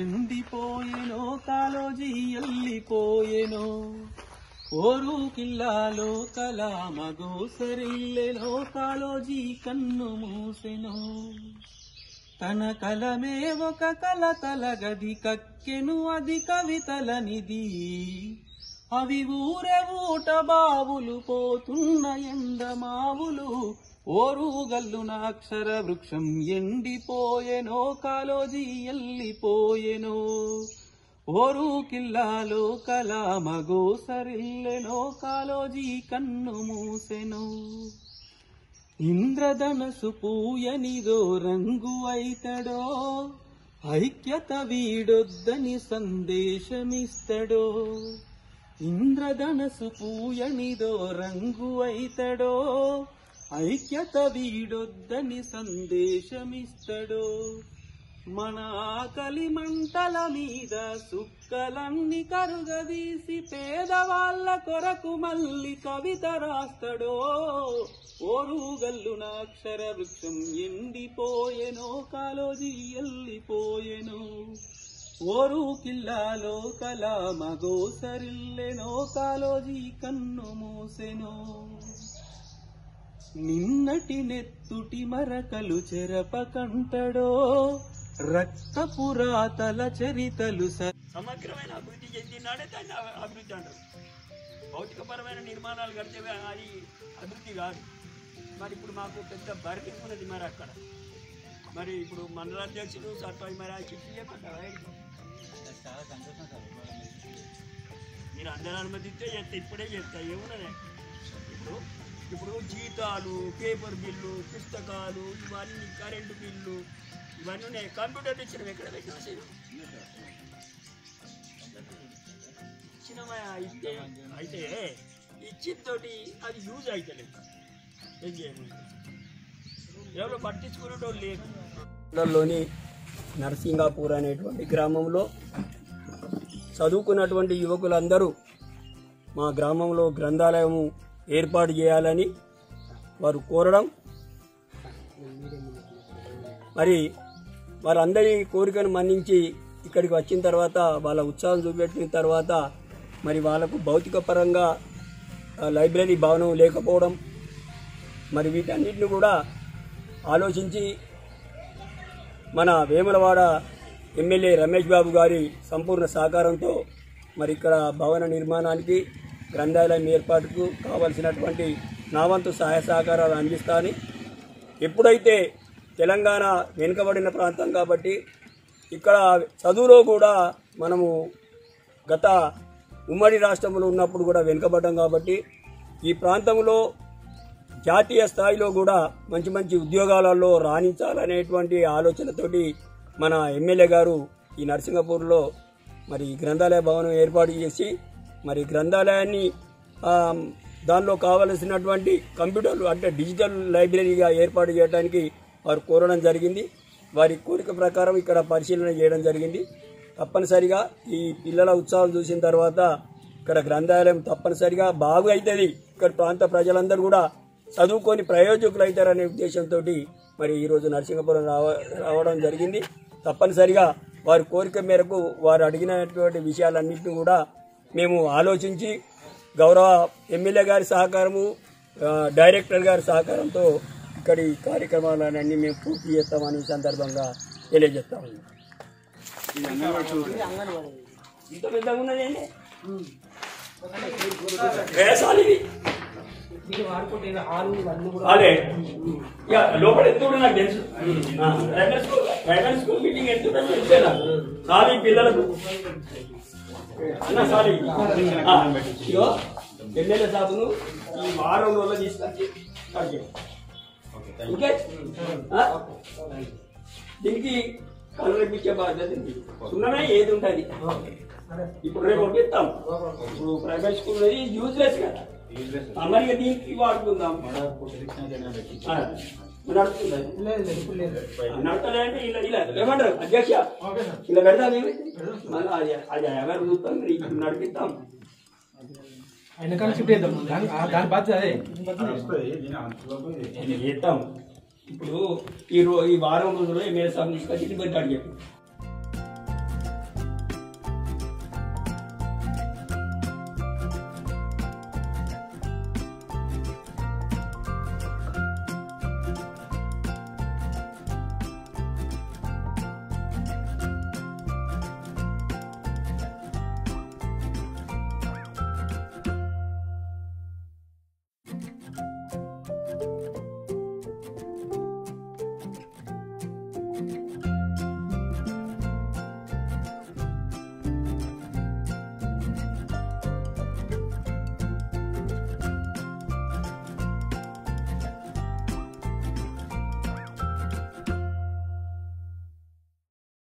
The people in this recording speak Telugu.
ಎಂದಿಪೋಯೆನೋ ಕಾಲೋಜಿ ಎಲ್ಲಿಪೋಯೆನೋ ಓರು ಕಿಲ್ಲಾಲೋ ಕಲಾ ಮಗೋ ಸರಿಲ್ಲೆನೋ ಕಾಲೋಜಿ ಕన్ను మూసెనో తన కలమే ఒక కలతలగది కక్కెను అది కవితల నిధి అవి ఊరే ఊట బావులు పోతున్న ఎండమావులు ఓరుగల్లున అక్షర వృక్షం ఎండిపోయెనో కాలోజీ ఎల్లిపోయెనో ఓరు కిల్లాలో కలా మగో సరిల్లెనో కాలోజీ కన్ను మూసెనో ఇంద్రధనసు పూయనిదో రంగు అయితడో ఐక్యత వీడొద్దని సందేశమిస్తడో ఇంద్రధనసు పూయనిదో రంగు అయితడో ఐక్యత వీడొద్దని సందేశమిస్తడో మన ఆకలి మంటల మీద సుక్కలన్నీ కరుగదీసి పేదవాళ్ళ కొరకు మళ్ళీ కవిత రాస్తడో ఓరుగల్లున అక్షర వృక్షం ఎండిపోయెనో కాలోజీ ఎల్లిపోయెనో ఓరు కిల్లాలో కలా మగో సరిల్లెనో కాలోజీ కన్ను మూసెనో నిన్నటి నెత్తుటి మరకలు చెరపకంటడో రక్తపురాతల చరితలు సమగ్రమైన అభివృద్ధి చెందినాడే దాన్ని అభివృద్ధి అంటారు. భౌతికపరమైన నిర్మాణాలు కడితే అది అభివృద్ధి కాదు. మరి ఇప్పుడు మాకు పెద్ద బరికింపు ఉన్నది మరి అక్కడ. మరి ఇప్పుడు మండలాధ్యక్షులు సర్పంచ్ మరి ఆ చిట్టి చెప్పంటారా? మీరు అందరూ అనుమతిస్తే చేస్తే ఇప్పుడే చేస్తా ఏమున్నదే. ఇప్పుడు జీతాలు, పేపర్ బిల్లు, పుస్తకాలు, ఇవన్నీ కరెంటు బిల్లు ఇవన్నీ ఉన్నాయి. కంప్యూటర్ ఇచ్చినవి ఎక్కడ పెట్టినా ఇచ్చినమా ఇస్తే అయితే ఇచ్చితోటి అది యూజ్ అవుతలేదు. ఏం చేయలేదు, ఎవరో పట్టించుకునేటోళ్ళు లేదు. లోని నరసింగాపూర్ అనేటువంటి గ్రామంలో చదువుకున్నటువంటి యువకులందరూ మా గ్రామంలో గ్రంథాలయము ఏర్పాటు చేయాలని వారు కోరడం, మరి వారందరి కోరికను మన్నించి ఇక్కడికి వచ్చిన తర్వాత వాళ్ళ ఉత్సాహం చూపెట్టిన తర్వాత మరి వాళ్ళకు భౌతిక పరంగా లైబ్రరీ భవనం లేకపోవడం, మరి వీటన్నిటిని కూడా ఆలోచించి మన వేములవాడ ఎమ్మెల్యే రమేష్ బాబు గారి సంపూర్ణ సహకారంతో మరి ఇక్కడ భవన నిర్మాణానికి గ్రంథాలయం ఏర్పాటుకు కావలసినటువంటి నా వంతు సహాయ సహకారాలు అందిస్తానని, ఎప్పుడైతే తెలంగాణ వెనుకబడిన ప్రాంతం కాబట్టి ఇక్కడ చదువులో కూడా మనము గత ఉమ్మడి రాష్ట్రంలో ఉన్నప్పుడు కూడా వెనుకబడ్డాం కాబట్టి ఈ ప్రాంతంలో జాతీయ స్థాయిలో కూడా మంచి మంచి ఉద్యోగాలలో రాణించాలనేటువంటి ఆలోచనతోటి మన ఎమ్మెల్యే గారు ఈ నరసింగపూర్లో మరి గ్రంథాలయ భవనం ఏర్పాటు చేసి మరి గ్రంథాలయాన్ని దానిలో కావలసినటువంటి కంప్యూటర్లు అంటే డిజిటల్ లైబ్రరీగా ఏర్పాటు చేయడానికి వారు కోరడం జరిగింది. వారి కోరిక ప్రకారం ఇక్కడ పరిశీలన చేయడం జరిగింది. తప్పనిసరిగా ఈ పిల్లల ఉత్సాహం చూసిన తర్వాత ఇక్కడ గ్రంథాలయం తప్పనిసరిగా బాగు అవుతుంది, ఇక్కడ ప్రాంత ప్రజలందరూ కూడా చదువుకొని ప్రయోజకులు అవుతారనే ఉద్దేశంతో మరి ఈరోజు నరసింగపురం రావడం జరిగింది. తప్పనిసరిగా వారి కోరిక మేరకు వారు అడిగినటువంటి విషయాలన్నింటినీ కూడా మేము ఆలోచించి గౌరవ ఎమ్మెల్యే గారి సహకారము, డైరెక్టర్ గారి సహకారంతో ఇక్కడి కార్యక్రమాలన్నీ మేము పూర్తి చేస్తామని సందర్భంగా తెలియజేస్తాము. ఇంత పెద్దగా ఉన్నదండి అదే లోపల ఎత్తుడు నాకు తెలుసు. ప్రైవేట్ స్కూల్ మీటింగ్ ఎత్తుడు తెలిసేనా సాలి పిల్లలకు అన్న సాలి ఇగో ఎమ్మెల్యే సాబును ఈ వారం రోజుల్లో తీసుకొచ్చి ఓకే. దీనికి కలర్ ఇప్పించే బాధ్యత సున్నమే ఏది ఉంటుంది. ఇప్పుడు రేపు పంపిస్తాం. ఇప్పుడు ప్రైవేట్ స్కూల్ యూజ్లెస్ కదా, మరి దీనికి వాడుకుందాం. నడతలేంటే ఇలా ఇలా ఏమంటారు అధ్యక్ష, ఇలా పెడతాం. అది ఎవరు చూస్తాం, నడిపిస్తాం. చేస్తాం. ఇప్పుడు ఈ వారం రోజుల్లో ఎమ్మెల్యే సాబ్ తీసుకొచ్చి పెట్టాడు చెప్పి